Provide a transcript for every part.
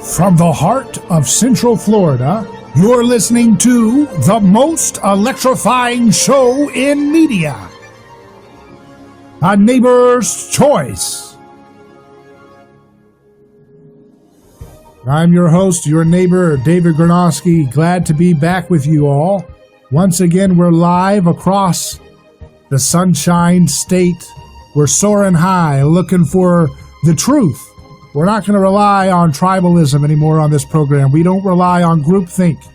From the heart of Central Florida, you're listening to the most electrifying show in media, A Neighbor's Choice. I'm your host, your neighbor, David Gornoski. Glad to be back with you all. Once again, we're live across the Sunshine State. We're soaring high, looking for the truth. We're not going to rely on tribalism anymore on this program. We don't rely on groupthink.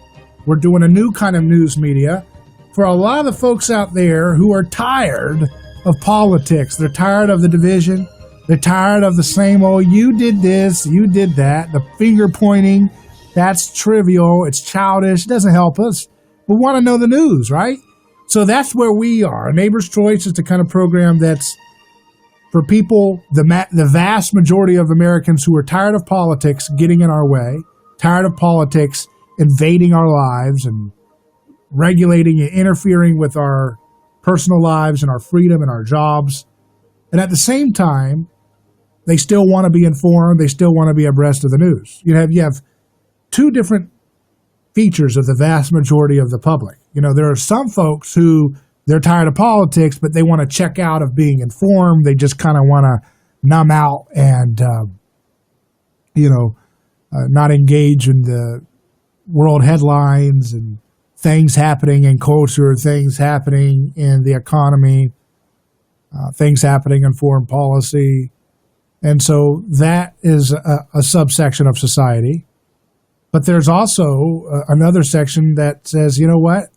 We're doing a new kind of news media for a lot of the folks out there who are tired of politics. They're tired of the division. They're tired of the same, oh, you did this, you did that. The finger pointing, that's trivial. It's childish. It doesn't help us. We want to know the news, right? So that's where we are. A Neighbor's Choice is the kind of program that's for people, the vast majority of Americans who are tired of politics getting in our way, tired of politics invading our lives and regulating and interfering with our personal lives and our freedom and our jobs. And at the same time, they still want to be informed. They still want to be abreast of the news. You have two different features of the vast majority of the public. You know, there are some folks who they're tired of politics, but they want to check out of being informed. They just kind of want to numb out and, not engage in the world headlines and things happening in culture, things happening in the economy, things happening in foreign policy. And so that is a subsection of society. But there's also another section that says, you know what?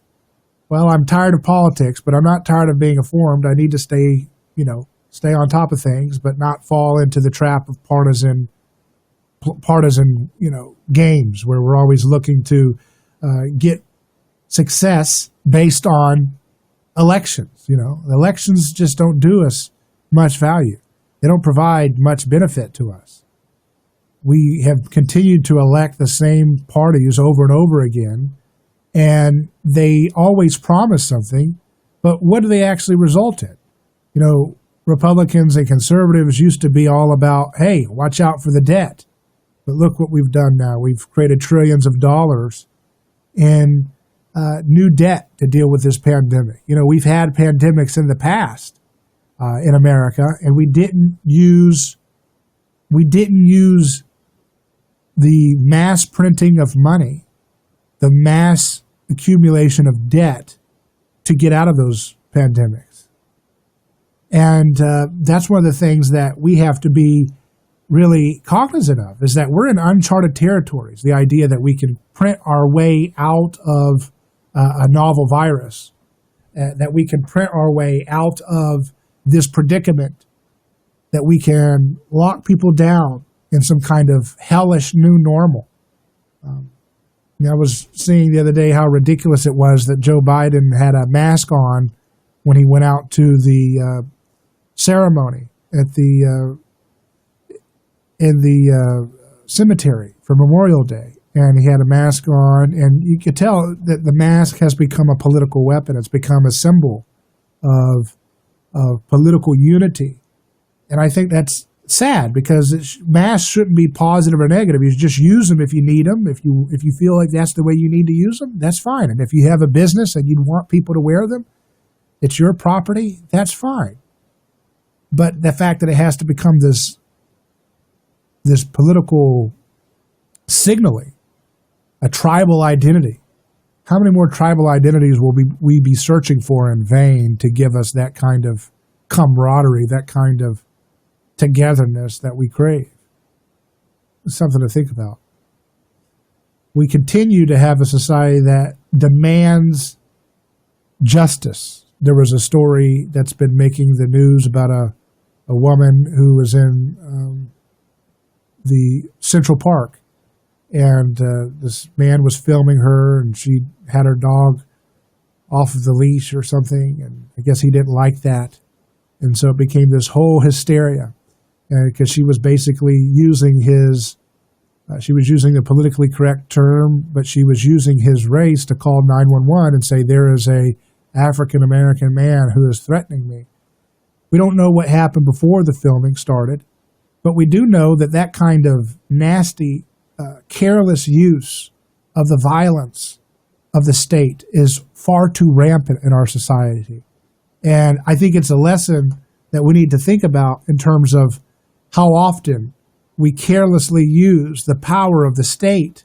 Well, I'm tired of politics, but I'm not tired of being informed. I need to stay on top of things, but not fall into the trap of partisan, games where we're always looking to get success based on elections. Elections just don't do us much value. They don't provide much benefit to us. We have continued to elect the same parties over and over again, and they always promise something, but what do they actually result in? Republicans and conservatives used to be all about, hey, watch out for the debt. But look what we've done now. We've created trillions of dollars in new debt to deal with this pandemic. We've had pandemics in the past in America, and we didn't use the mass printing of money, the mass accumulation of debt to get out of those pandemics. And that's one of the things that we have to be really cognizant of, is that we're in uncharted territories. The idea that we can print our way out of a novel virus, that we can print our way out of this predicament, that we can lock people down in some kind of hellish new normal. I was seeing the other day how ridiculous it was that Joe Biden had a mask on when he went out to the ceremony at in the cemetery for Memorial Day, and he had a mask on, and you could tell that the mask has become a political weapon. It's become a symbol of political unity, and I think that's sad, because masks shouldn't be positive or negative. You just use them if you need them. If you feel like that's the way you need to use them, that's fine. And if you have a business and you want people to wear them, it's your property, that's fine. But the fact that it has to become this political signaling, a tribal identity. How many more tribal identities will we be searching for in vain to give us that kind of camaraderie, that kind of togetherness that we crave? It's something to think about. We continue to have a society that demands justice. There was a story that's been making the news about a woman who was in the Central Park, and this man was filming her, and she had her dog off of the leash or something, and I guess he didn't like that, and so it became this whole hysteria, because she was basically using she was using the politically correct term, but she was using his race to call 911 and say, there is a African-American man who is threatening me. We don't know what happened before the filming started, but we do know that kind of nasty careless use of the violence of the state is far too rampant in our society. And I think it's a lesson that we need to think about in terms of how often we carelessly use the power of the state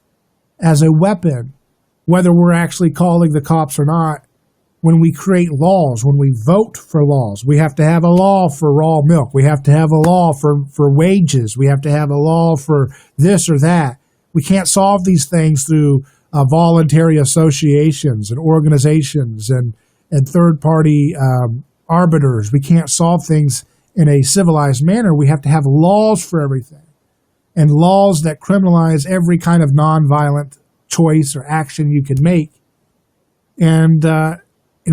as a weapon, whether we're actually calling the cops or not. When we create laws, when we vote for laws, we have to have a law for raw milk. We have to have a law for wages. We have to have a law for this or that. We can't solve these things through voluntary associations and organizations and third-party arbiters. We can't solve things in a civilized manner. We have to have laws for everything, and laws that criminalize every kind of nonviolent choice or action you can make. And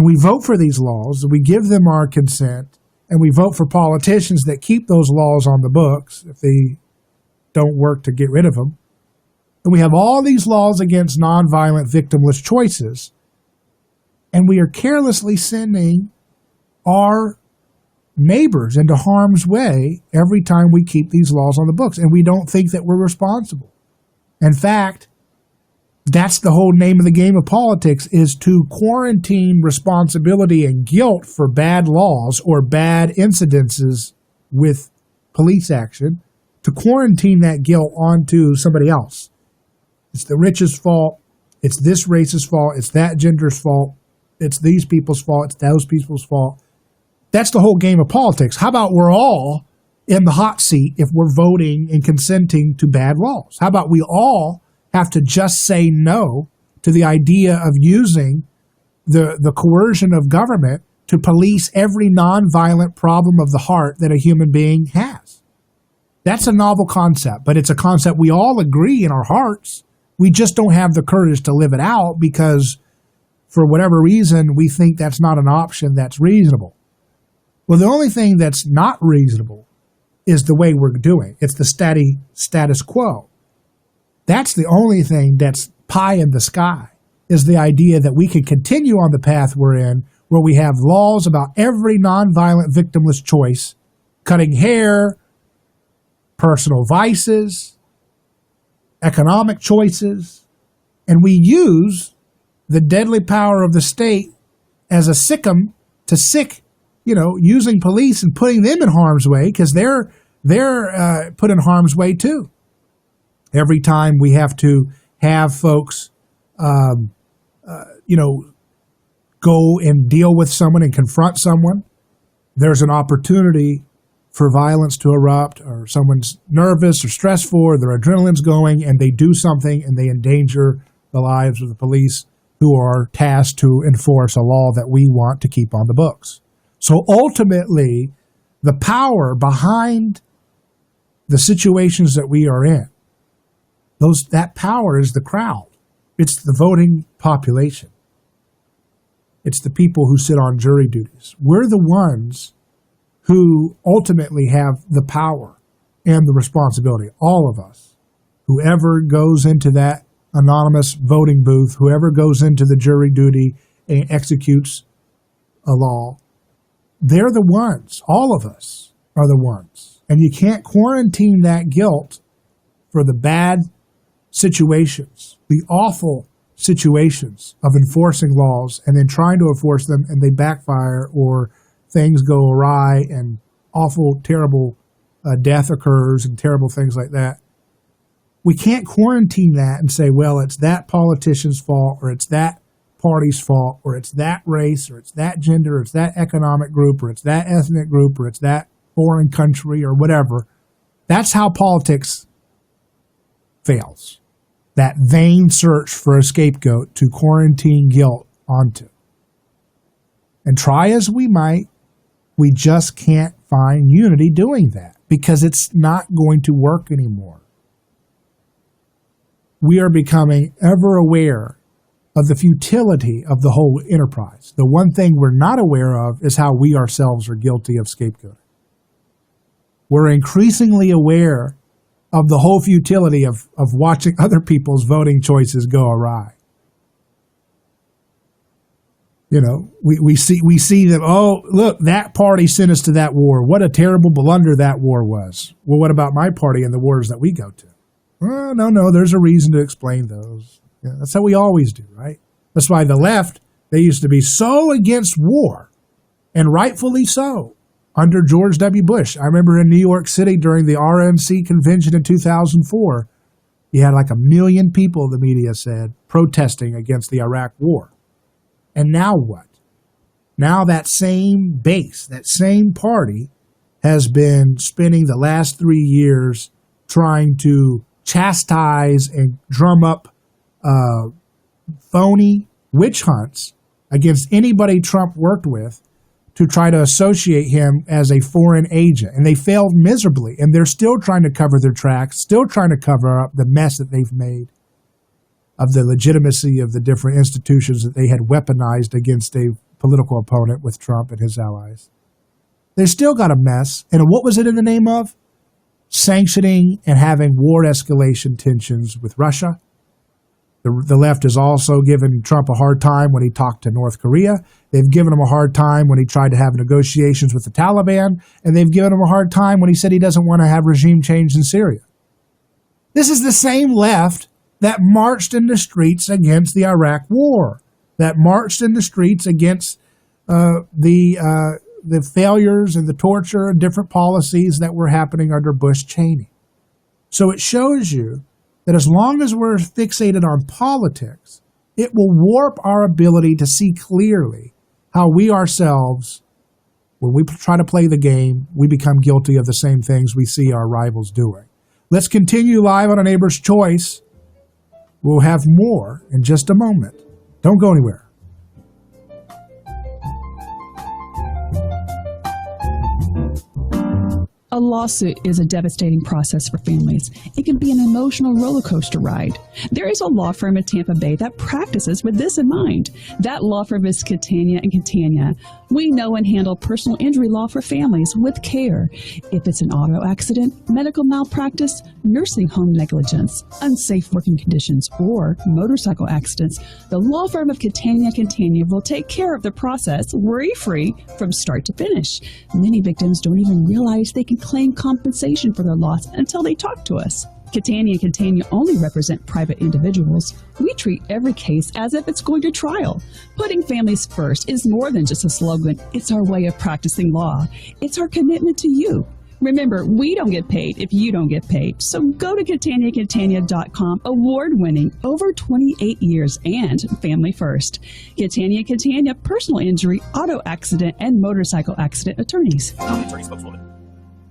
we vote for these laws, we give them our consent, and we vote for politicians that keep those laws on the books if they don't work to get rid of them. And we have all these laws against nonviolent, victimless choices, and we are carelessly sending our neighbors into harm's way every time we keep these laws on the books, and we don't think that we're responsible. In fact, that's the whole name of the game of politics, is to quarantine responsibility and guilt for bad laws or bad incidences with police action, to quarantine that guilt onto somebody else. It's the rich's fault. It's this race's fault. It's that gender's fault. It's these people's fault. It's those people's fault. That's the whole game of politics. How about we're all in the hot seat if we're voting and consenting to bad laws? How about we all have to just say no to the idea of using the coercion of government to police every nonviolent problem of the heart that a human being has? That's a novel concept, but it's a concept we all agree in our hearts. We just don't have the courage to live it out because for whatever reason, we think that's not an option that's reasonable. Well, the only thing that's not reasonable is the way we're doing. It's the status quo. That's the only thing that's pie in the sky, is the idea that we can continue on the path we're in, where we have laws about every nonviolent victimless choice, cutting hair, personal vices, economic choices, and we use the deadly power of the state as a sick'em to sick, using police and putting them in harm's way because they're put in harm's way too. Every time we have to have folks, go and deal with someone and confront someone, there's an opportunity for violence to erupt, or someone's nervous or stressful, or their adrenaline's going, and they do something and they endanger the lives of the police who are tasked to enforce a law that we want to keep on the books. So ultimately, the power behind the situations that we are in, that power is the crowd. It's the voting population. It's the people who sit on jury duties. We're the ones who ultimately have the power and the responsibility, all of us. Whoever goes into that anonymous voting booth, whoever goes into the jury duty and executes a law, they're the ones. All of us are the ones. And you can't quarantine that guilt for the bad situations, the awful situations of enforcing laws and then trying to enforce them and they backfire or things go awry and awful, terrible death occurs and terrible things like that. We can't quarantine that and say, well, it's that politician's fault or it's that party's fault or it's that race or it's that gender or it's that economic group or it's that ethnic group or it's that foreign country or whatever. That's how politics fails. That vain search for a scapegoat to quarantine guilt onto. And try as we might, we just can't find unity doing that because it's not going to work anymore. We are becoming ever aware of the futility of the whole enterprise. The one thing we're not aware of is how we ourselves are guilty of scapegoating. We're increasingly aware of the whole futility of watching other people's voting choices go awry. We see that, oh, look, that party sent us to that war. What a terrible blunder that war was. Well, what about my party and the wars that we go to? No, there's a reason to explain those. Yeah, that's how we always do, right? That's why the left, they used to be so against war, and rightfully so, under George W. Bush. I remember in New York City during the RNC convention in 2004, you had like 1 million people, the media said, protesting against the Iraq war. And now what? Now that same base, that same party has been spending the last 3 years trying to chastise and drum up phony witch hunts against anybody Trump worked with to try to associate him as a foreign agent. And they failed miserably. And they're still trying to cover their tracks, still trying to cover up the mess that they've made of the legitimacy of the different institutions that they had weaponized against a political opponent with Trump and his allies. They still got a mess. And what was it in the name of? Sanctioning and having war escalation tensions with Russia. The left has also given Trump a hard time when he talked to North Korea. They've given him a hard time when he tried to have negotiations with the Taliban. And they've given him a hard time when he said he doesn't want to have regime change in Syria. This is the same left that marched in the streets against the Iraq war, that marched in the streets against the failures and the torture and different policies that were happening under Bush-Cheney. So it shows you that as long as we're fixated on politics, it will warp our ability to see clearly how we ourselves, when we try to play the game, we become guilty of the same things we see our rivals doing. Let's continue live on A Neighbor's Choice. We'll have more in just a moment. Don't go anywhere. A lawsuit is a devastating process for families. It can be an emotional roller coaster ride. There is a law firm in Tampa Bay that practices with this in mind. That law firm is Catania & Catania. We know and handle personal injury law for families with care. If it's an auto accident, medical malpractice, nursing home negligence, unsafe working conditions, or motorcycle accidents, the law firm of Catania & Catania will take care of the process worry-free from start to finish. Many victims don't even realize they can claim compensation for their loss until they talk to us. Catania & Catania only represent private individuals. We treat every case as if it's going to trial. Putting families first is more than just a slogan. It's our way of practicing law. It's our commitment to you. Remember, we don't get paid if you don't get paid. So go to CataniaCatania.com, award-winning, over 28 years, and family first. Catania & Catania, personal injury, auto accident, and motorcycle accident attorneys. Attorney spokeswoman.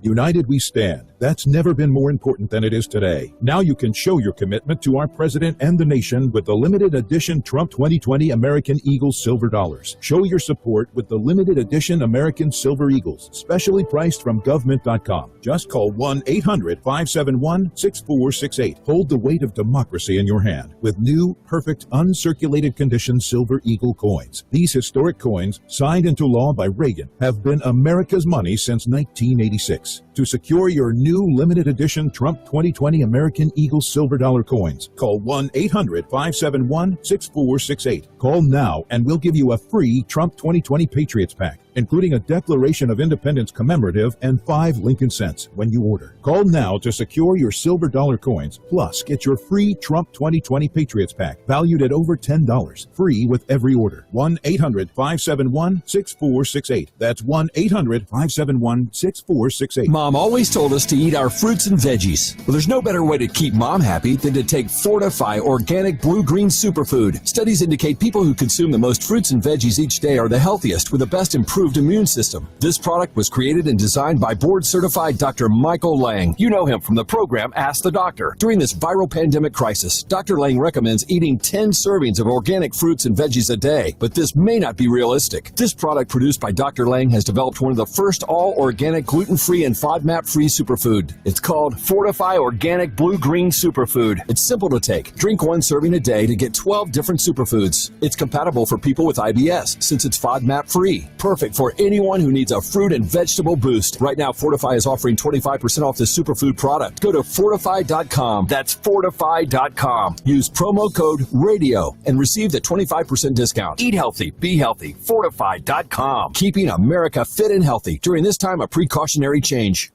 United we stand. That's never been more important than it is today. Now you can show your commitment to our president and the nation with the limited edition Trump 2020 American Eagle Silver Dollars. Show your support with the limited edition American Silver Eagles, specially priced from government.com. Just call 1-800-571-6468. Hold the weight of democracy in your hand with new, perfect, uncirculated condition Silver Eagle coins. These historic coins, signed into law by Reagan, have been America's money since 1986. To secure your new limited edition Trump 2020 American Eagle Silver Dollar coins, call 1-800-571-6468. Call now and we'll give you a free Trump 2020 Patriots Pack, including a Declaration of Independence commemorative and 5 Lincoln cents when you order. Call now to secure your silver dollar coins, plus get your free Trump 2020 Patriots Pack, valued at over $10, free with every order. 1-800-571-6468. That's 1-800-571-6468. Mom always told us to eat our fruits and veggies. Well, there's no better way to keep Mom happy than to take Fortify Organic Blue-Green Superfood. Studies indicate people who consume the most fruits and veggies each day are the healthiest with the best improved immune system. This product was created and designed by board-certified Dr. Michael Lang. You know him from the program Ask the Doctor. During this viral pandemic crisis, Dr. Lang recommends eating 10 servings of organic fruits and veggies a day, but this may not be realistic. This product produced by Dr. Lang has developed one of the first all-organic, gluten-free, and FODMAP-free superfood. It's called Fortify Organic Blue-Green Superfood. It's simple to take. Drink 1 serving a day to get 12 different superfoods. It's compatible for people with IBS since it's FODMAP-free. Perfect for anyone who needs a fruit and vegetable boost. Right now, Fortify is offering 25% off this superfood product. Go to Fortify.com. That's Fortify.com. Use promo code RADIO and receive the 25% discount. Eat healthy, be healthy. Fortify.com. Keeping America fit and healthy during this time of precautionary change.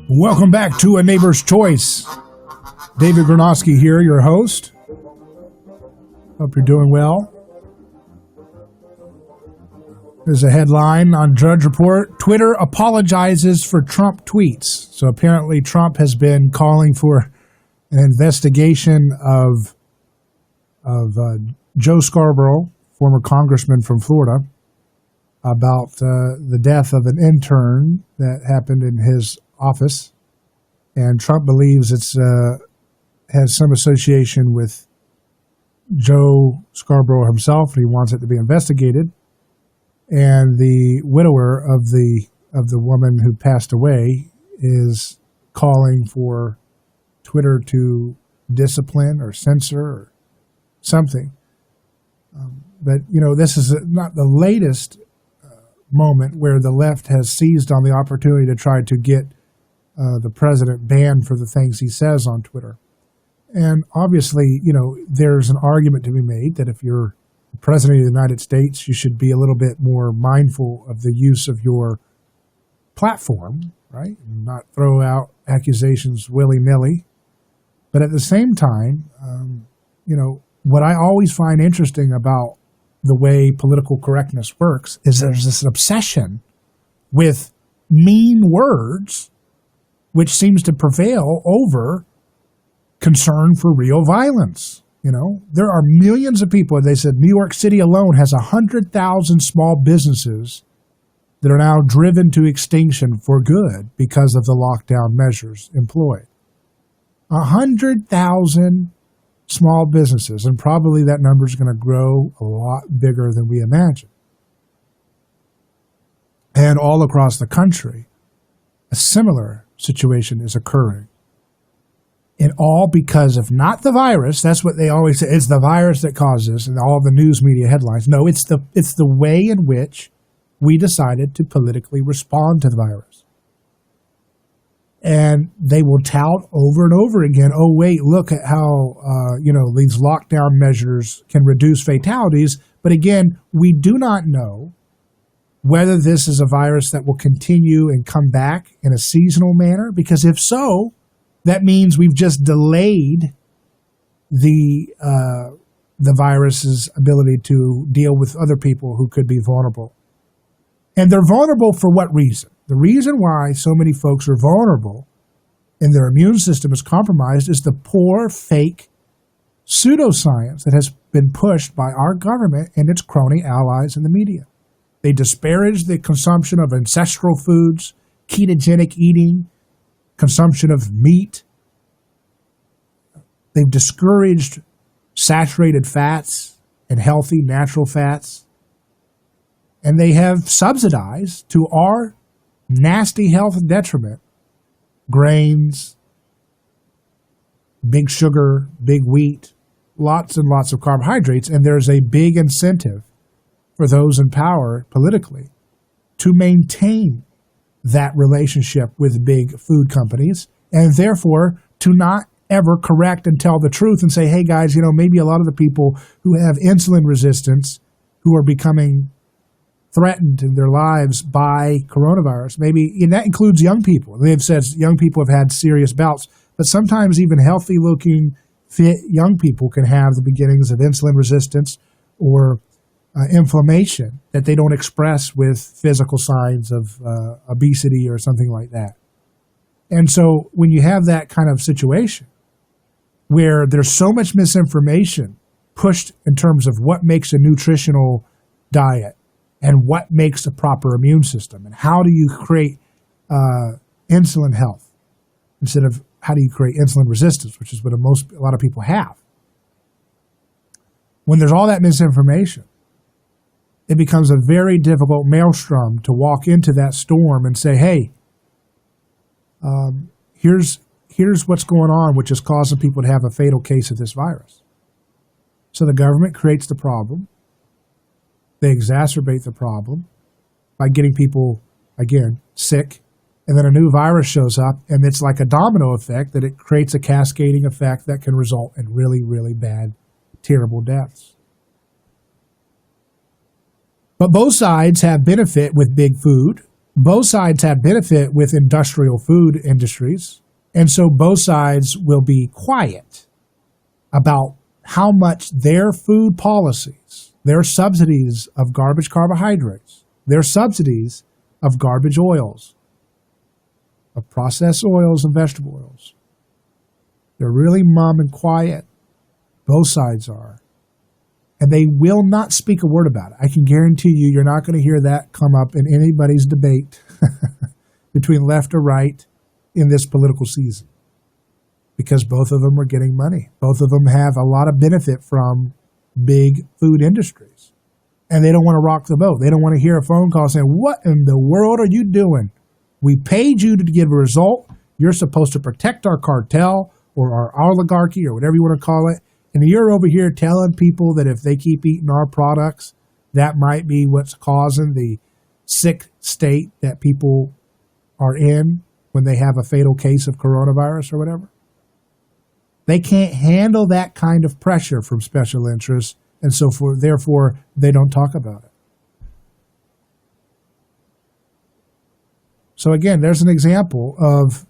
Welcome back to A Neighbor's Choice. David Gornoski here, your host. Hope you're doing well. There's a headline on Drudge Report. Twitter apologizes for Trump tweets. So apparently Trump has been calling for an investigation of Joe Scarborough, former congressman from Florida, about the death of an intern that happened in his office. And Trump believes it's has some association with Joe Scarborough himself, and he wants it to be investigated. And the widower of the woman who passed away is calling for Twitter to discipline or censor or something. But, you know, this is not the latest moment where the left has seized on the opportunity to try to get the president banned for the things he says on Twitter. And obviously, you know, there's an argument to be made that if you're the president of the United States, you should be a little bit more mindful of the use of your platform, right? And not throw out accusations willy-nilly. But at the same time, you know, what I always find interesting about the way political correctness works is there's this obsession with mean words, which seems to prevail over concern for real violence. You know, there are millions of people. They said New York City alone has 100,000 small businesses that are now driven to extinction for good because of the lockdown measures employed. 100,000 small businesses, and probably that number is going to grow a lot bigger than we imagine. And all across the country, a similar situation is occurring. And all because of not the virus. That's what they always say. It's the virus that causes this, and all the news media headlines. No, it's the way in which we decided to politically respond to the virus. And they will tout over and over again, oh, wait, look at how, you know, these lockdown measures can reduce fatalities. But again, we do not know whether this is a virus that will continue and come back in a seasonal manner. Because if so, that means we've just delayed the virus's ability to deal with other people who could be vulnerable. And they're vulnerable for what reason? The reason why so many folks are vulnerable and their immune system is compromised is the poor, fake pseudoscience that has been pushed by our government and its crony allies in the media. They disparage the consumption of ancestral foods, ketogenic eating, consumption of meat. They've discouraged saturated fats and healthy natural fats. And they have subsidized, to our nasty health detriment, grains, big sugar, big wheat, lots and lots of carbohydrates. And there's a big incentive for those in power politically to maintain that relationship with big food companies, and therefore to not ever correct and tell the truth and say, hey guys, you know, maybe a lot of the people who have insulin resistance, who are becoming threatened in their lives by coronavirus, maybe, and that includes young people. They've said young people have had serious bouts, but sometimes even healthy looking, fit young people can have the beginnings of insulin resistance or inflammation that they don't express with physical signs of obesity or something like that. And so when you have that kind of situation where there's so much misinformation pushed in terms of what makes a nutritional diet and what makes a proper immune system and how do you create insulin health instead of how do you create insulin resistance, which is what a lot of people have. When there's all that misinformation, it becomes a very difficult maelstrom to walk into that storm and say, hey, here's what's going on, which is causing people to have a fatal case of this virus. So the government creates the problem. They exacerbate the problem by getting people, again, sick. And then a new virus shows up, and it's like a domino effect that it creates a cascading effect that can result in really, really bad, terrible deaths. But both sides have benefit with big food. Both sides have benefit with industrial food industries. And so both sides will be quiet about how much their food policies, their subsidies of garbage carbohydrates, their subsidies of garbage oils, of processed oils and vegetable oils, they're really mum and quiet. Both sides are. And they will not speak a word about it. I can guarantee you, you're not going to hear that come up in anybody's debate between left or right in this political season. Because both of them are getting money. Both of them have a lot of benefit from big food industries. And they don't want to rock the boat. They don't want to hear a phone call saying, what in the world are you doing? We paid you to give a result. You're supposed to protect our cartel or our oligarchy or whatever you want to call it. And you're over here telling people that if they keep eating our products, that might be what's causing the sick state that people are in when they have a fatal case of coronavirus or whatever. They can't handle that kind of pressure from special interests, and so therefore they don't talk about it. So again, there's an example of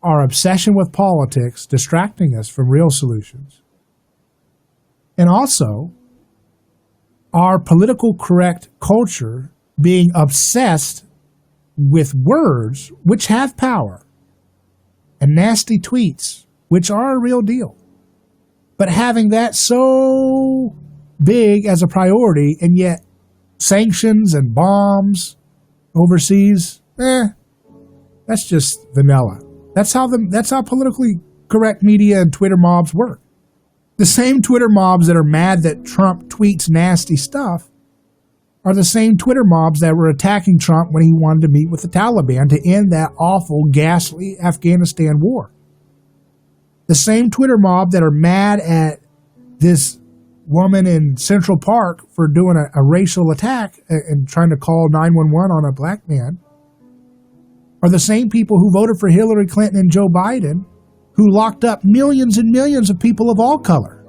our obsession with politics distracting us from real solutions. And also, our political correct culture being obsessed with words which have power and nasty tweets, which are a real deal. But having that so big as a priority, and yet sanctions and bombs overseas, that's just vanilla. That's how politically correct media and Twitter mobs work. The same Twitter mobs that are mad that Trump tweets nasty stuff are the same Twitter mobs that were attacking Trump when he wanted to meet with the Taliban to end that awful, ghastly Afghanistan war. The same Twitter mob that are mad at this woman in Central Park for doing a racial attack and trying to call 911 on a black man are the same people who voted for Hillary Clinton and Joe Biden, who locked up millions and millions of people of all color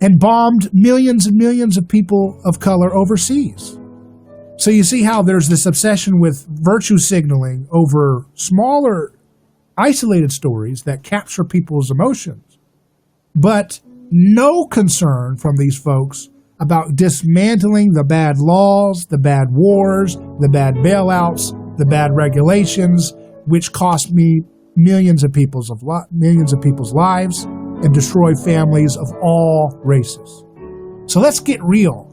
and bombed millions and millions of people of color overseas. So you see how there's this obsession with virtue signaling over smaller, isolated stories that capture people's emotions, but no concern from these folks about dismantling the bad laws, the bad wars, the bad bailouts, the bad regulations, which cost me millions of people's lives and destroy families of all races. So let's get real.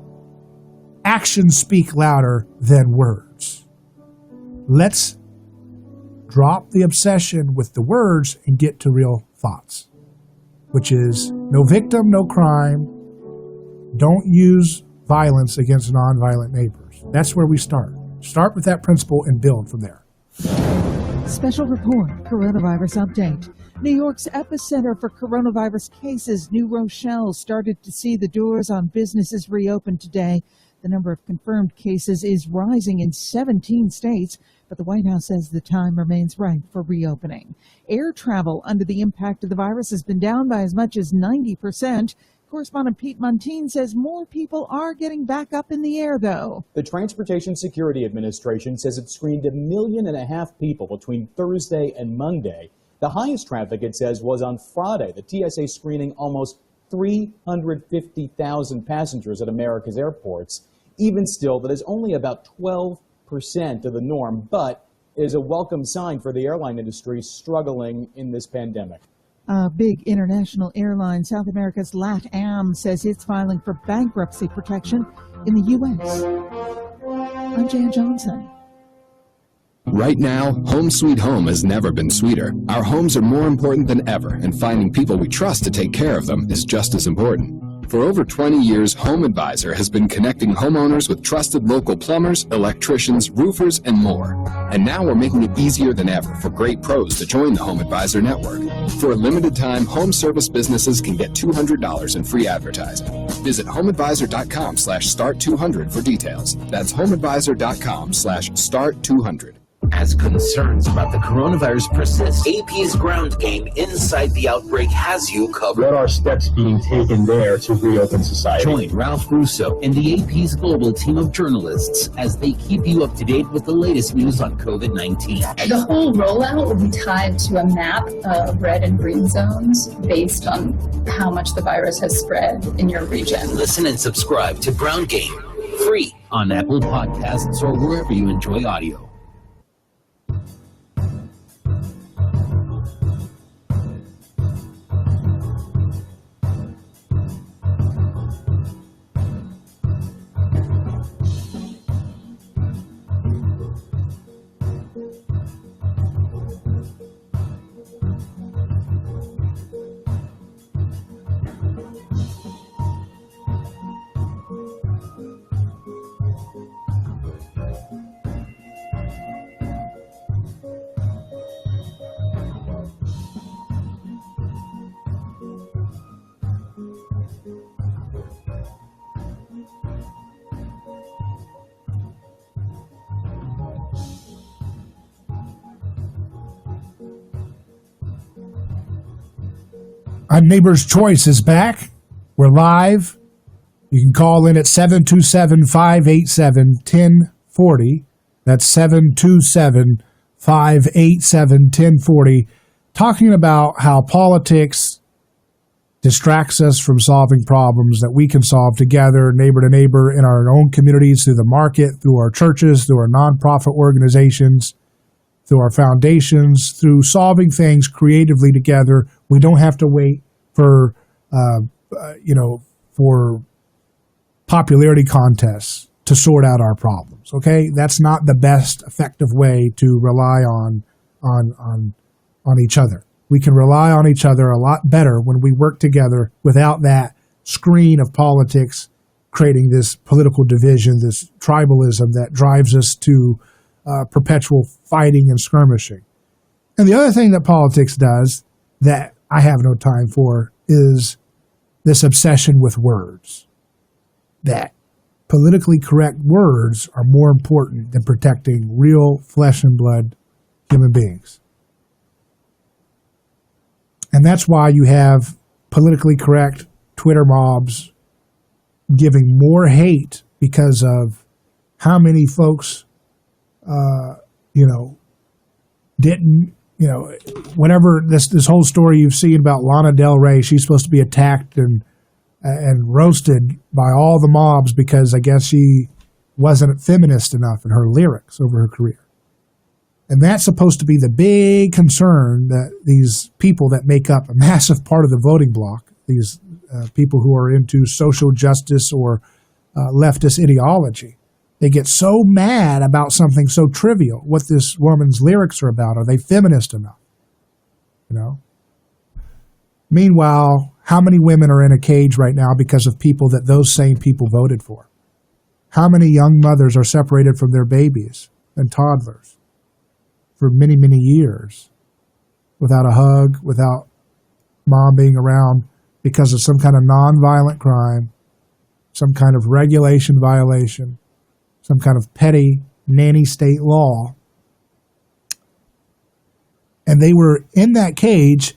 Actions speak louder than words. Let's drop the obsession with the words and get to real thoughts, which is no victim, no crime. Don't use violence against nonviolent neighbors. That's where we start. Start with that principle and build from there. Special report, coronavirus update. New York's epicenter for coronavirus cases, New Rochelle, started to see the doors on businesses reopen today. The number of confirmed cases is rising in 17 states, but the White House says the time remains right for reopening. Air travel under the impact of the virus has been down by as much as 90%. Correspondent Pete Montine says more people are getting back up in the air, though. The Transportation Security Administration says it screened 1.5 million people between Thursday and Monday. The highest traffic, it says, was on Friday. The TSA screening almost 350,000 passengers at America's airports. Even still, that is only about 12% of the norm, but it is a welcome sign for the airline industry struggling in this pandemic. A big international airline, South America's LATAM, says it's filing for bankruptcy protection in the U.S. I'm Jan Johnson. Right now, home sweet home has never been sweeter. Our homes are more important than ever, and finding people we trust to take care of them is just as important. For over 20 years, Home Advisor has been connecting homeowners with trusted local plumbers, electricians, roofers, and more. And now we're making it easier than ever for great pros to join the Home Advisor network. For a limited time, home service businesses can get $200 in free advertising. Visit homeadvisor.com/start200 for details. That's homeadvisor.com/start200. As concerns about the coronavirus persist, AP's ground game inside the outbreak has you covered. What are steps being taken there to reopen society? Join Ralph Russo and the AP's global team of journalists as they keep you up to date with the latest news on COVID-19. The whole rollout will be tied to a map of red and green zones based on how much the virus has spread in your region. Listen and subscribe to Ground Game, free on Apple Podcasts or wherever you enjoy audio. Our Neighbor's Choice is back. We're live. You can call in at 727-587-1040. That's 727-587-1040. Talking about how politics distracts us from solving problems that we can solve together, neighbor to neighbor, in our own communities, through the market, through our churches, through our nonprofit organizations, through our foundations, through solving things creatively together. We don't have to wait for, for popularity contests to sort out our problems. Okay, that's not the best effective way to rely on each other. We can rely on each other a lot better when we work together without that screen of politics creating this political division, this tribalism that drives us to perpetual fighting and skirmishing. And the other thing that politics does that I have no time for is this obsession with words. That politically correct words are more important than protecting real flesh and blood human beings. And that's why you have politically correct Twitter mobs giving more hate because of how many folks didn't, whatever this whole story you've seen about Lana Del Rey, she's supposed to be attacked and roasted by all the mobs because I guess she wasn't feminist enough in her lyrics over her career. And that's supposed to be the big concern that these people that make up a massive part of the voting bloc, these people who are into social justice or leftist ideology, they get so mad about something so trivial. What this woman's lyrics are about. Are they feminist enough? Meanwhile, how many women are in a cage right now because of people that those same people voted for? How many young mothers are separated from their babies and toddlers for many, many years without a hug, without mom being around because of some kind of nonviolent crime, some kind of regulation violation, some kind of petty nanny state law. And they were in that cage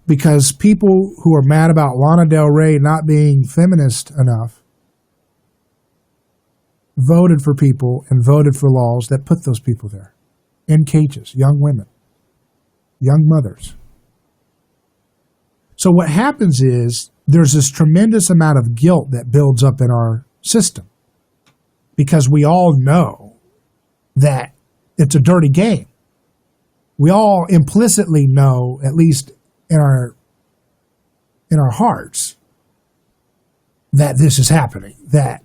because people who are mad about Lana Del Rey not being feminist enough voted for people and voted for laws that put those people there in cages, young women, young mothers. So what happens is there's this tremendous amount of guilt that builds up in our system because we all know that it's a dirty game. We all implicitly know, at least in our hearts, that this is happening, that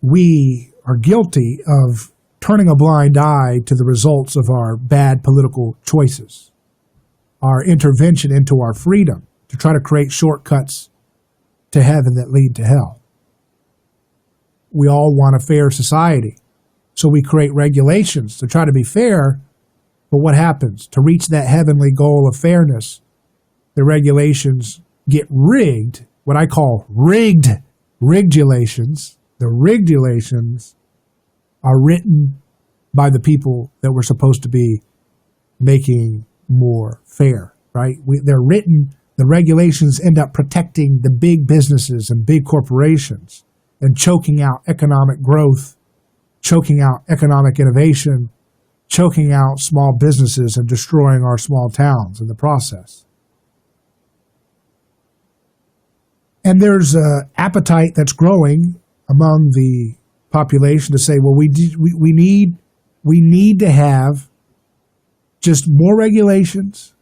we are guilty of turning a blind eye to the results of our bad political choices, our intervention into our freedom to try to create shortcuts to heaven that lead to hell. We all want a fair society. So we create regulations to try to be fair. But what happens? To reach that heavenly goal of fairness, the regulations get rigged, what I call rigged regulations. The regulations are written by the people that we're supposed to be making more fair, right? They're written, the regulations end up protecting the big businesses and big corporations and choking out economic growth, choking out economic innovation, choking out small businesses and destroying our small towns in the process. And there's an appetite that's growing among the population to say, well, we need to have just more regulations,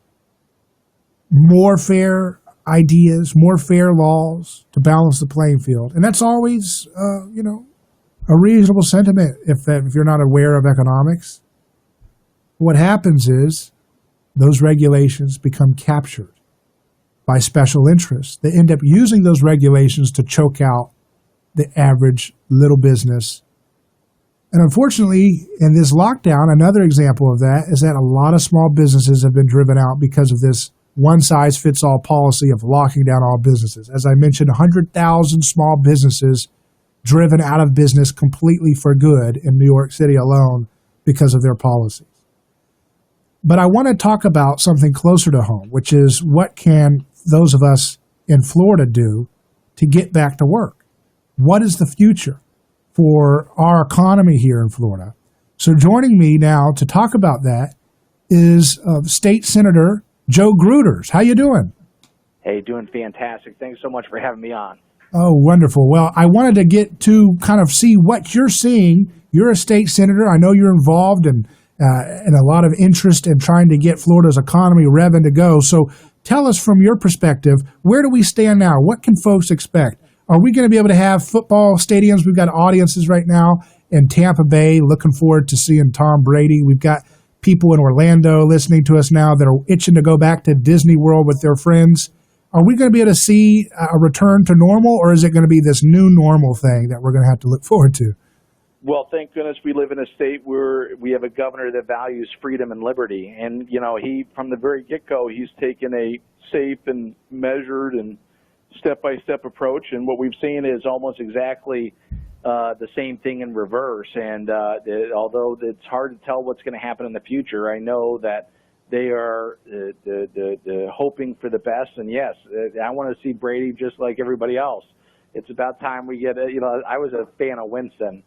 more fair ideas, more fair laws to balance the playing field. And that's always, a reasonable sentiment if you're not aware of economics. What happens is those regulations become captured by special interests. They end up using those regulations to choke out the average little business. And unfortunately, in this lockdown, another example of that is that a lot of small businesses have been driven out because of this one-size-fits-all policy of locking down all businesses. As I mentioned, 100,000 small businesses driven out of business completely for good in New York City alone because of their policies. But I want to talk about something closer to home, which is what can those of us in Florida do to get back to work? What is the future for our economy here in Florida? So joining me now to talk about that is State Senator Joe Gruters. How you doing? Hey, doing fantastic. Thanks so much for having me on. Oh, wonderful. Well, I wanted to get to kind of see what you're seeing. You're a state senator. I know you're involved in a lot of interest in trying to get Florida's economy revving to go. So tell us from your perspective, where do we stand now? What can folks expect? Are we going to be able to have football stadiums? We've got audiences right now in Tampa Bay looking forward to seeing Tom Brady. We've got people in Orlando listening to us now that are itching to go back to Disney World with their friends. Are we going to be able to see a return to normal, or is it going to be this new normal thing that we're going to have to look forward to? Well, thank goodness we live in a state where we have a governor that values freedom and liberty. And, he, from the very get-go, he's taken a safe and measured and step-by-step approach. And what we've seen is almost exactly the same thing in reverse. And although it's hard to tell what's going to happen in the future, I know that they are hoping for the best. And, yes, I want to see Brady just like everybody else. It's about time we get I was a fan of Winston.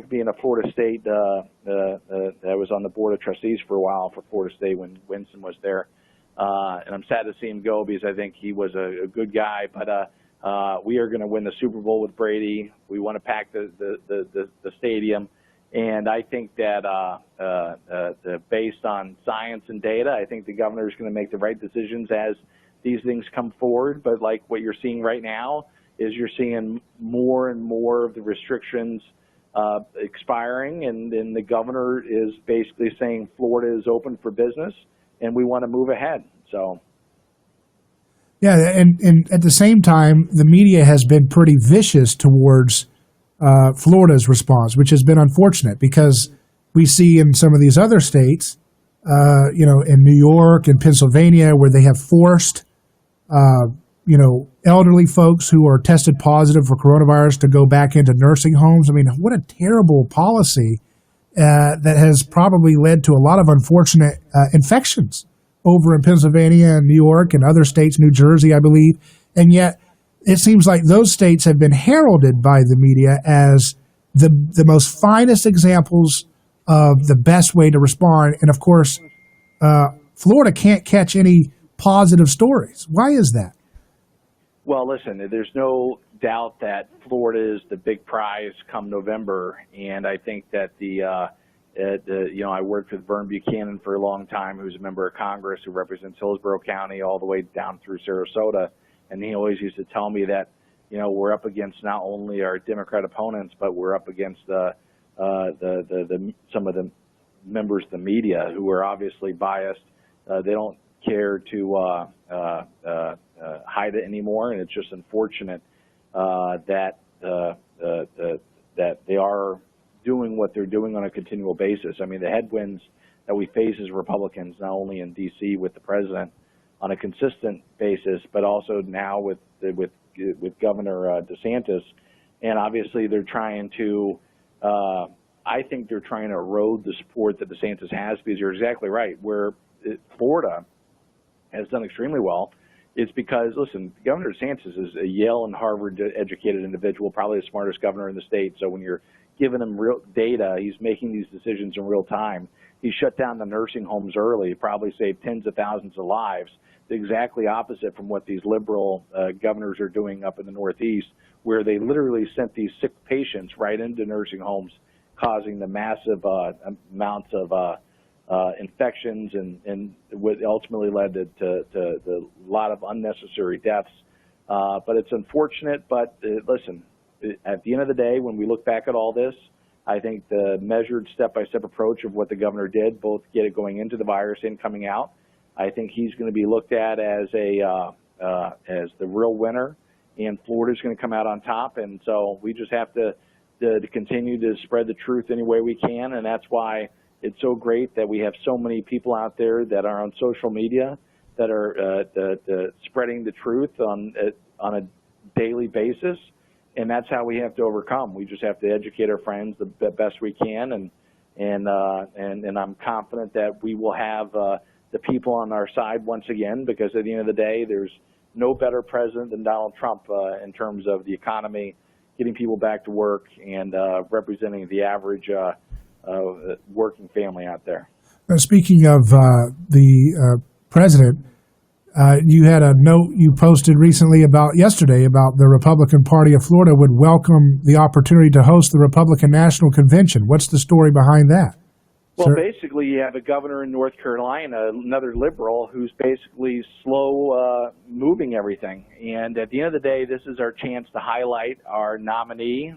Being a Florida State, I was on the board of trustees for a while for Florida State when Winston was there. And I'm sad to see him go because I think he was a good guy. But we are going to win the Super Bowl with Brady. We want to pack the stadium. And I think that based on science and data, I think the governor is going to make the right decisions as these things come forward. But like what you're seeing right now is you're seeing more and more of the restrictions expiring, and then the governor is basically saying Florida is open for business and we want to move ahead. So, yeah, and at the same time, the media has been pretty vicious towards Florida's response, which has been unfortunate because we see in some of these other states, in New York and Pennsylvania, where they have forced elderly folks who are tested positive for coronavirus to go back into nursing homes. I mean, what a terrible policy that has probably led to a lot of unfortunate infections over in Pennsylvania and New York and other states, New Jersey, I believe. And yet it seems like those states have been heralded by the media as the most finest examples of the best way to respond. And of course, Florida can't catch any positive stories. Why is that? Well, listen, there's no doubt that Florida is the big prize come November, and I think that I worked with Vern Buchanan for a long time, who's a member of Congress who represents Hillsborough County all the way down through Sarasota, and he always used to tell me that, we're up against not only our Democrat opponents, but we're up against some of the members of the media who are obviously biased. They don't care to hide it anymore, and it's just unfortunate that they are doing what they're doing on a continual basis. I mean, the headwinds that we face as Republicans, not only in D.C. with the president on a consistent basis, but also now with Governor DeSantis, and obviously they're trying to. I think they're trying to erode the support that DeSantis has, because you're exactly right. Where Florida has done extremely well, it's because, listen, Governor DeSantis is a Yale and Harvard educated individual, probably the smartest governor in the state. So when you're giving him real data, he's making these decisions in real time. He shut down the nursing homes early, probably saved tens of thousands of lives. Exactly opposite from what these liberal governors are doing up in the Northeast, where they literally sent these sick patients right into nursing homes, causing the massive amounts of infections and what ultimately led to a lot of unnecessary deaths. But it's unfortunate, but listen, at the end of the day, when we look back at all this, I think the measured step-by-step approach of what the governor did, both get it going into the virus and coming out, I think he's going to be looked at as as the real winner, and Florida's going to come out on top. And so we just have to continue to spread the truth any way we can, and that's why it's so great that we have so many people out there that are on social media that are spreading the truth on a daily basis, and that's how we have to overcome. We just have to educate our friends the best we can, and I'm confident that we will have the people on our side once again, because at the end of the day, there's no better president than Donald Trump in terms of the economy, getting people back to work, and representing the average working family out there. Speaking of the president, you had a note you posted yesterday about the Republican Party of Florida would welcome the opportunity to host the Republican National Convention. What's the story behind that? Well, basically, you have a governor in North Carolina, another liberal, who's basically slow moving everything. And at the end of the day, this is our chance to highlight our nominee.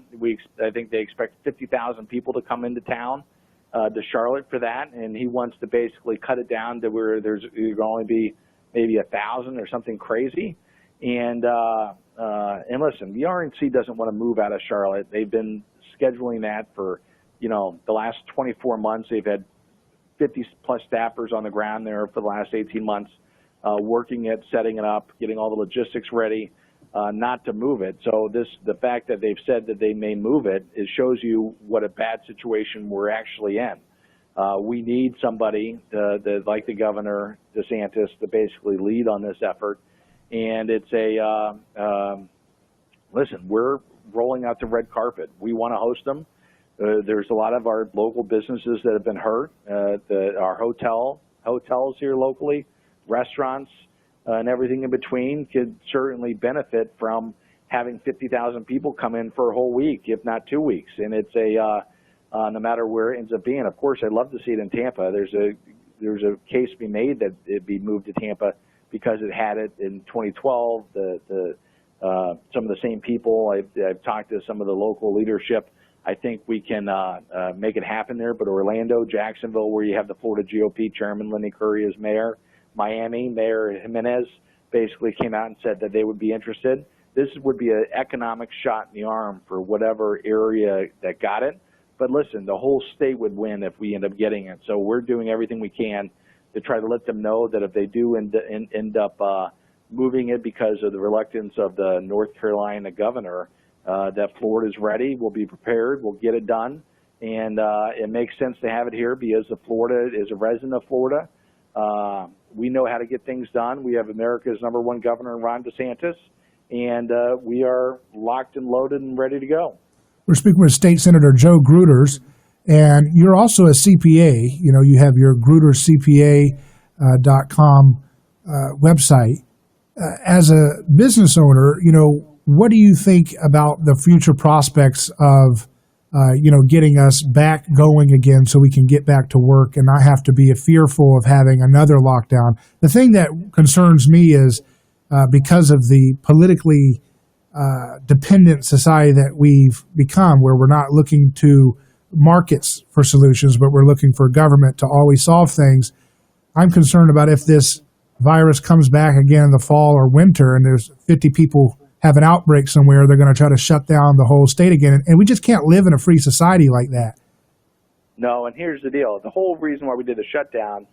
I think they expect 50,000 people to come into town to Charlotte for that, and he wants to basically cut it down to where there's going to only be maybe 1,000 or something crazy. And listen, the RNC doesn't want to move out of Charlotte. They've been scheduling that for the last 24 months. They've had 50 plus staffers on the ground there for the last 18 months, working it, setting it up, getting all the logistics ready, not to move it. So the fact that they've said that they may move it, shows you what a bad situation we're actually in. We need somebody like the Governor DeSantis to basically lead on this effort. And it's listen, we're rolling out the red carpet. We want to host them. There's a lot of our local businesses that have been hurt. Our hotels here locally, restaurants, and everything in between could certainly benefit from having 50,000 people come in for a whole week, if not 2 weeks. And it's no matter where it ends up being. Of course, I'd love to see it in Tampa. There's a case to be made that it be moved to Tampa because it had it in 2012. Some of the same people. I've talked to some of the local leadership. I think we can make it happen there. But Orlando, Jacksonville, where you have the Florida GOP chairman, Lenny Curry, as mayor, Miami, Mayor Jimenez basically came out and said that they would be interested. This would be an economic shot in the arm for whatever area that got it. But listen, the whole state would win if we end up getting it. So we're doing everything we can to try to let them know that if they do end up moving it because of the reluctance of the North Carolina governor, that Florida's ready. We'll be prepared. We'll get it done. And it makes sense to have it here because Florida is a resident of Florida. We know how to get things done. We have America's #1 governor, Ron DeSantis, and we are locked and loaded and ready to go. We're speaking with State Senator Joe Gruters, and you're also a CPA. You have your gruterscpa.com website. As a business owner, what do you think about the future prospects of, getting us back going again so we can get back to work and not have to be fearful of having another lockdown? The thing that concerns me is because of the politically dependent society that we've become, where we're not looking to markets for solutions, but we're looking for government to always solve things. I'm concerned about if this virus comes back again in the fall or winter and there's 50 people have an outbreak somewhere, they're going to try to shut down the whole state again. And we just can't live in a free society like that. No, and here's the deal. The whole reason why we did the shutdown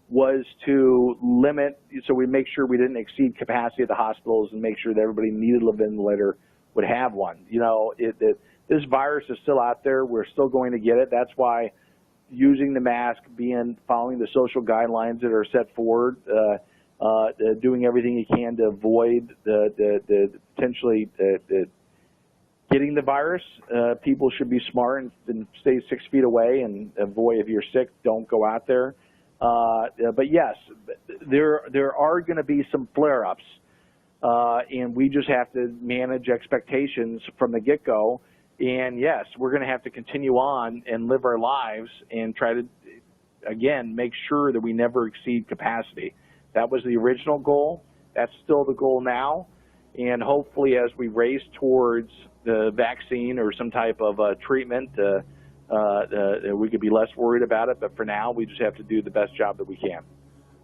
was to limit, so we make sure we didn't exceed capacity at the hospitals and make sure that everybody needed a ventilator would have one. You know, this virus is still out there. We're still going to get it. That's why using the mask, following the social guidelines that are set forward, doing everything you can to avoid the potentially getting the virus. People should be smart and stay 6 feet away and avoid, if you're sick, don't go out there. But yes, there are going to be some flare-ups, and we just have to manage expectations from the get-go. And yes, we're going to have to continue on and live our lives and try to, again, make sure that we never exceed capacity. That was the original goal. That's still the goal now. And hopefully as we race towards the vaccine or some type of treatment, we could be less worried about it. But for now, we just have to do the best job that we can.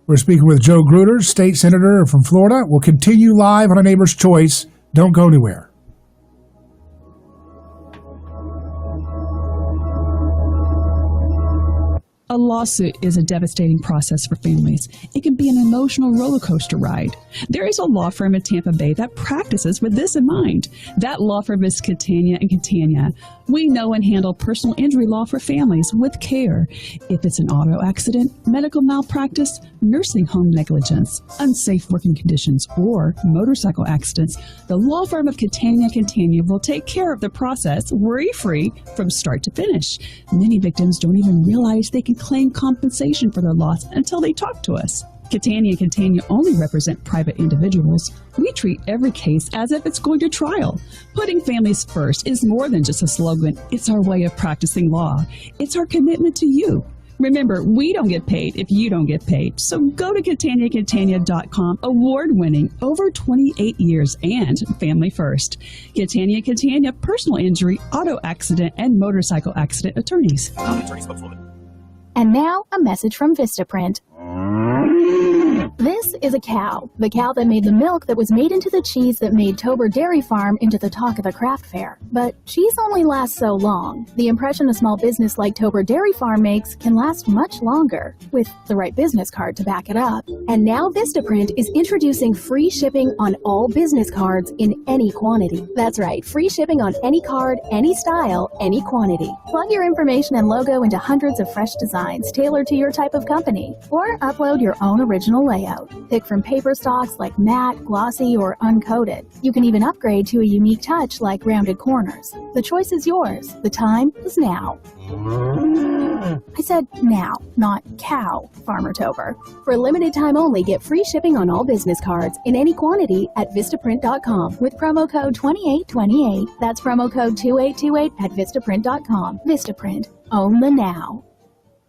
We're speaking with Joe Gruder, state senator from Florida. We'll continue live on A Neighbor's Choice. Don't go anywhere. A lawsuit is a devastating process for families. It can be an emotional roller coaster ride. There is a law firm in Tampa Bay that practices with this in mind. That law firm is Catania and Catania. We know and handle personal injury law for families with care. If it's an auto accident, medical malpractice, nursing home negligence, unsafe working conditions, or motorcycle accidents, the law firm of Catania and Catania will take care of the process worry-free from start to finish. Many victims don't even realize they can claim compensation for their loss until they talk to us. Catania and Catania only represent private individuals. We treat every case as if it's going to trial. Putting families first is more than just a slogan. It's our way of practicing law. It's our commitment to you. Remember, we don't get paid if you don't get paid. So go to CataniaCatania.com, award-winning, over 28 years, and family first. Catania Catania, personal injury, auto accident, and motorcycle accident attorneys. And now, a message from Vistaprint. This is a cow. The cow that made the milk that was made into the cheese that made Tober Dairy Farm into the talk of the craft fair. But cheese only lasts so long. The impression a small business like Tober Dairy Farm makes can last much longer, with the right business card to back it up. And now Vistaprint is introducing free shipping on all business cards in any quantity. That's right, free shipping on any card, any style, any quantity. Plug your information and logo into hundreds of fresh designs tailored to your type of company, or upload your own original layout. Pick from paper stocks like matte, glossy, or uncoated. You can even upgrade to a unique touch like rounded corners. The choice is yours. The time is now. I said now, not cow, Farmer Tober. For a limited time only, get free shipping on all business cards in any quantity at Vistaprint.com with promo code 2828. That's promo code 2828 at Vistaprint.com. Vistaprint. Own the now.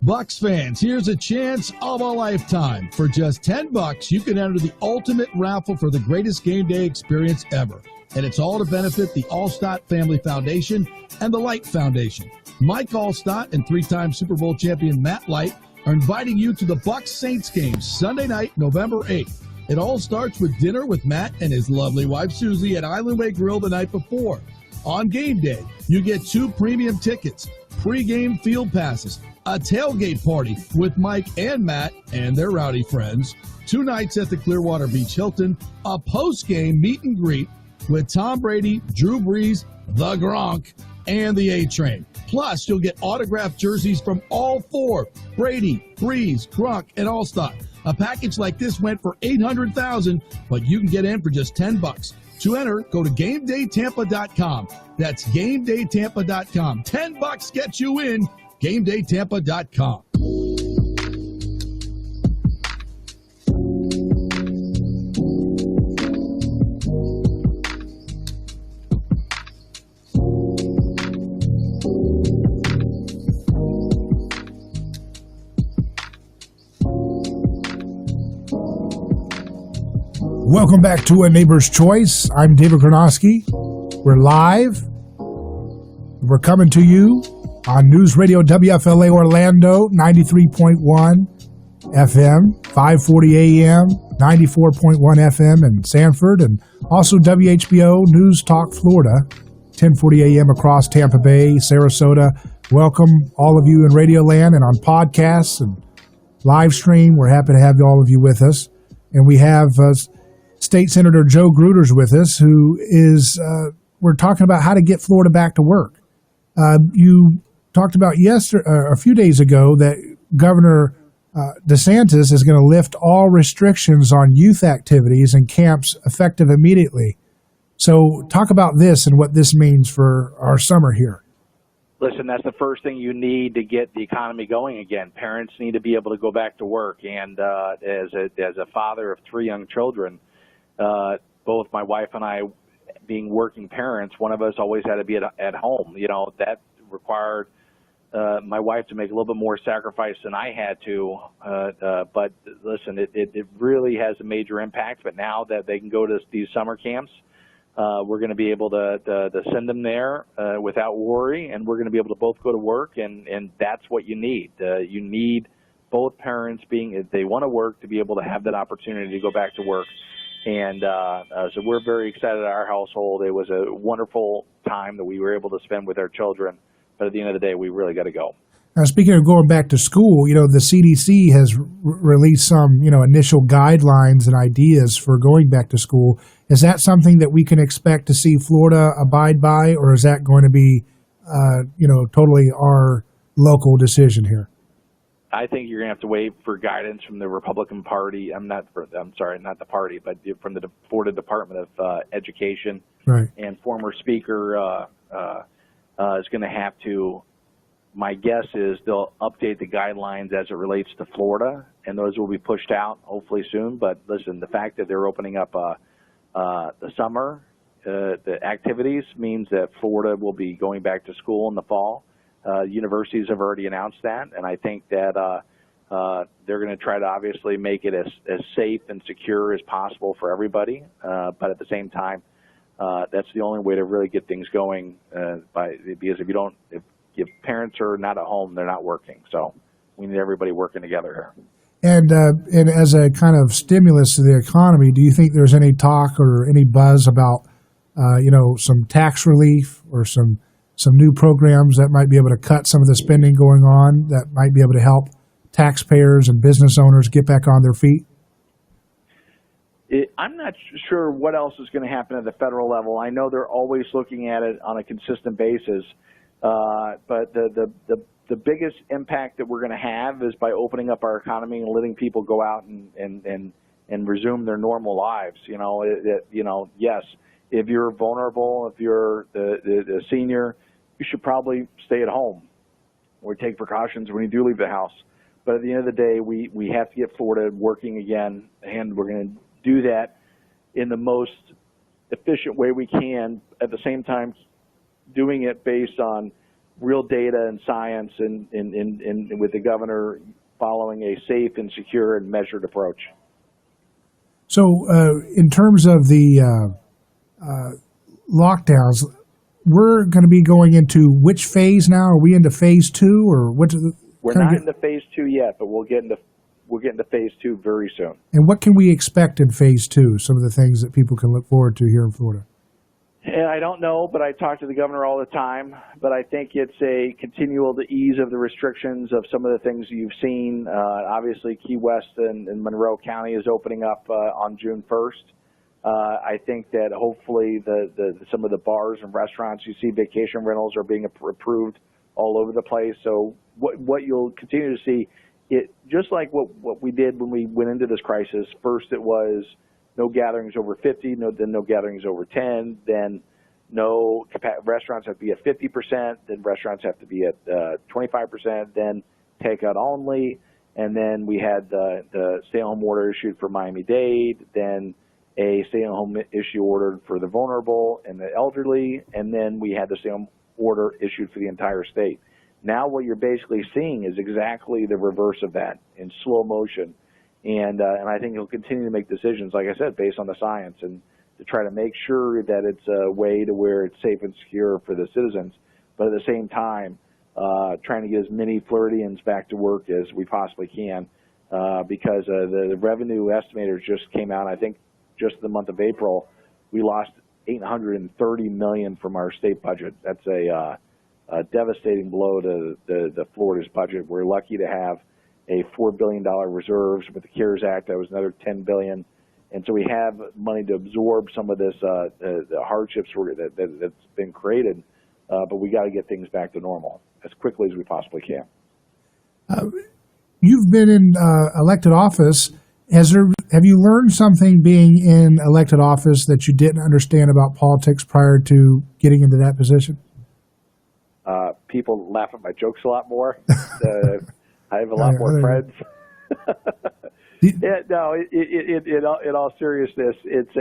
Bucks fans, here's a chance of a lifetime. For just $10, you can enter the ultimate raffle for the greatest game day experience ever. And it's all to benefit the Allstott Family Foundation and the Light Foundation. Mike Allstott and three-time Super Bowl champion Matt Light are inviting you to the Bucks-Saints game Sunday night, November 8th. It all starts with dinner with Matt and his lovely wife Susie at Island Way Grill the night before. On game day, you get 2 premium tickets, pre-game field passes, a tailgate party with Mike and Matt and their rowdy friends, 2 nights at the Clearwater Beach Hilton, a post-game meet and greet with Tom Brady, Drew Brees, the Gronk, and the A-Train. Plus, you'll get autographed jerseys from all 4, Brady, Brees, Gronk, and Allstott. A package like this went for $800,000, but you can get in for just $10. To enter, go to GameDayTampa.com. That's GameDayTampa.com. $10 gets you in. GameDayTampa.com. Welcome back to A Neighbor's Choice. I'm David Gornoski. We're live. We're coming to you on News Radio WFLA Orlando 93.1, FM, 540 AM, 94.1 FM in Sanford, and also WHBO News Talk Florida, 1040 AM across Tampa Bay, Sarasota. Welcome all of you in Radio Land and on podcasts and live stream. We're happy to have all of you with us. And we have State Senator Joe Gruters with us, who is, we're talking about how to get Florida back to work. You talked about a few days ago that Governor DeSantis is going to lift all restrictions on youth activities and camps effective immediately. So talk about this and what this means for our summer here. Listen, that's the first thing you need to get the economy going again. Parents need to be able to go back to work. And as a father of 3 young children, both my wife and I being working parents, one of us always had to be at home. You know, that required my wife to make a little bit more sacrifice than I had to. But listen, it really has a major impact. But now that they can go to these summer camps, we're going to be able to send them there without worry, and we're going to be able to both go to work, and that's what you need. You need both parents if they want to work, to be able to have that opportunity to go back to work. And so we're very excited at our household. It was a wonderful time that we were able to spend with our children. But at the end of the day, we really got to go. Now, speaking of going back to school, you know, the CDC has released some, initial guidelines and ideas for going back to school. Is that something that we can expect to see Florida abide by, or is that going to be, totally our local decision here? I think you're going to have to wait for guidance from the Republican Party. Not the party, but from the Florida Department of Education. Right. And former Speaker is going to have to. My guess is they'll update the guidelines as it relates to Florida, and those will be pushed out hopefully soon. But listen, the fact that they're opening up the summer, the activities, means that Florida will be going back to school in the fall. Universities have already announced that, and I think that they're going to try to obviously make it as safe and secure as possible for everybody. But at the same time, that's the only way to really get things going. Because if parents are not at home, they're not working. So we need everybody working together here. And as a kind of stimulus to the economy, do you think there's any talk or any buzz about, some tax relief or some new programs that might be able to cut some of the spending going on, that might be able to help taxpayers and business owners get back on their feet? I'm not sure what else is going to happen at the federal level. I know they're always looking at it on a consistent basis. But the biggest impact that we're going to have is by opening up our economy and letting people go out and resume their normal lives. Yes, if you're vulnerable, if you're the senior, you should probably stay at home or take precautions when you do leave the house. But at the end of the day, we have to get Florida working again, and we're going to do that in the most efficient way we can, at the same time doing it based on real data and science, and with the governor following a safe and secure and measured approach. So in terms of the lockdowns, we're going to be going into which phase now? Are we into phase 2, or what? We're not into phase 2 yet, but we'll get into phase 2 very soon. And what can we expect in phase 2? Some of the things that people can look forward to here in Florida. And I don't know, but I talk to the governor all the time. But I think it's a continual ease of the restrictions of some of the things you've seen. Obviously, Key West and Monroe County is opening up on June 1st. I think that hopefully some of the bars and restaurants, you see vacation rentals are being approved all over the place. So what you'll continue to see, just like what we did when we went into this crisis. First, it was no gatherings over 50, then no gatherings over 10, then restaurants have to be at 50%, then restaurants have to be at 25%, then takeout only, and then we had the stay-at-home order issued for Miami-Dade, then a stay-at-home issue ordered for the vulnerable and the elderly, and then we had the stay-at-home order issued for the entire state. Now what you're basically seeing is exactly the reverse of that in slow motion. And I think he'll continue to make decisions, like I said, based on the science, and to try to make sure that it's a way to where it's safe and secure for the citizens, but at the same time, trying to get as many Floridians back to work as we possibly can, because the revenue estimators just came out. I think just the month of April, we lost $830 million from our state budget. That's a devastating blow to the Florida's budget. We're lucky to have a $4 billion reserves. With the CARES Act, that was another $10 billion. And so we have money to absorb some of this the hardships that's been created, but we got to get things back to normal as quickly as we possibly can. You've been in elected office. Have you learned something being in elected office that you didn't understand about politics prior to getting into that position? People laugh at my jokes a lot more. I have a lot more friends. Yeah, no. In all seriousness, it's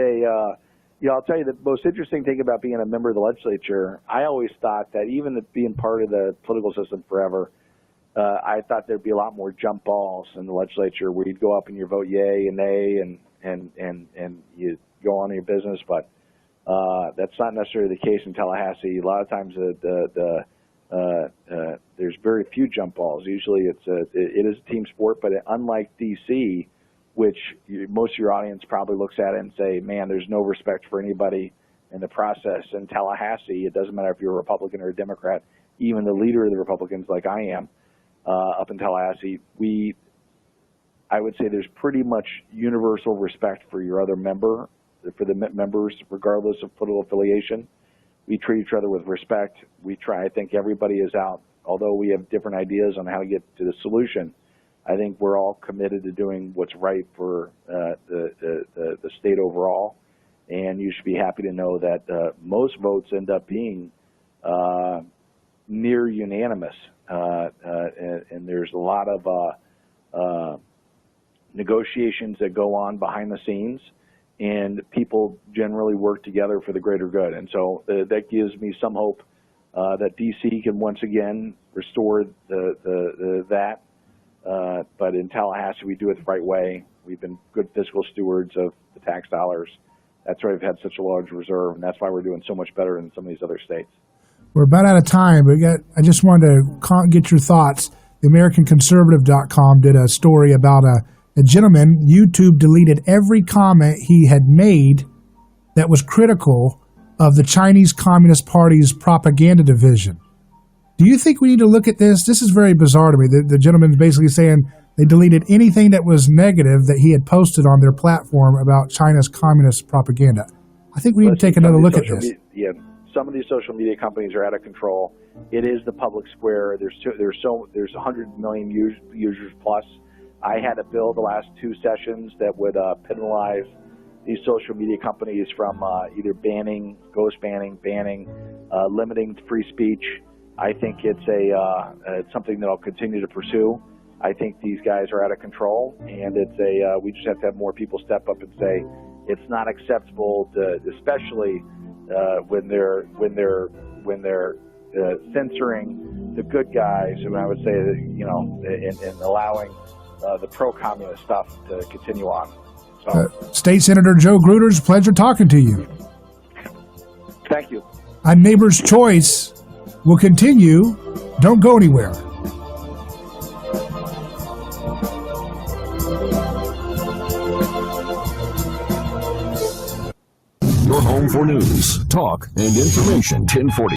I'll tell you the most interesting thing about being a member of the legislature. I always thought that even being part of the political system forever, I thought there'd be a lot more jump balls in the legislature where you'd go up and you vote yay and nay and you go on your business. But that's not necessarily the case in Tallahassee. A lot of times there's very few jump balls. Usually it is a team sport, but unlike D.C., which most of your audience probably looks at it and say, man, there's no respect for anybody in the process. In Tallahassee, it doesn't matter if you're a Republican or a Democrat, even the leader of the Republicans like I am up in Tallahassee, I would say there's pretty much universal respect for your other member, for the members, regardless of political affiliation. We treat each other with respect. I think everybody is out, although we have different ideas on how to get to the solution. I think we're all committed to doing what's right for the state overall, and you should be happy to know that most votes end up being near unanimous, and there's a lot of negotiations that go on behind the scenes, and people generally work together for the greater good. And so that gives me some hope that D.C. can once again restore that. But in Tallahassee, we do it the right way. We've been good fiscal stewards of the tax dollars. That's why we've had such a large reserve, and that's why we're doing so much better than some of these other states. We're about out of time, but I just wanted to get your thoughts. The AmericanConservative.com did a story about a gentleman. YouTube deleted every comment he had made that was critical of the Chinese Communist Party's propaganda division. Do you think we need to look at this? This is very bizarre to me. The gentleman's basically saying they deleted anything that was negative that he had posted on their platform about China's communist propaganda. I think we need to take another look at this. Some of these social media companies are out of control. It is the public square. There's 100 million users plus. I had a bill the last two sessions that would penalize these social media companies from either banning, ghost banning, limiting free speech. I think it's something that I'll continue to pursue. I think these guys are out of control, and we just have to have more people step up and say it's not acceptable to, especially when they're censoring the good guys, and I would say that, and allowing the pro-communist stuff to continue on. So, State Senator Joe Gruters, pleasure talking to you. Thank you. On Neighbor's Choice will continue. Don't go anywhere. Your home for news, talk, and information 1040.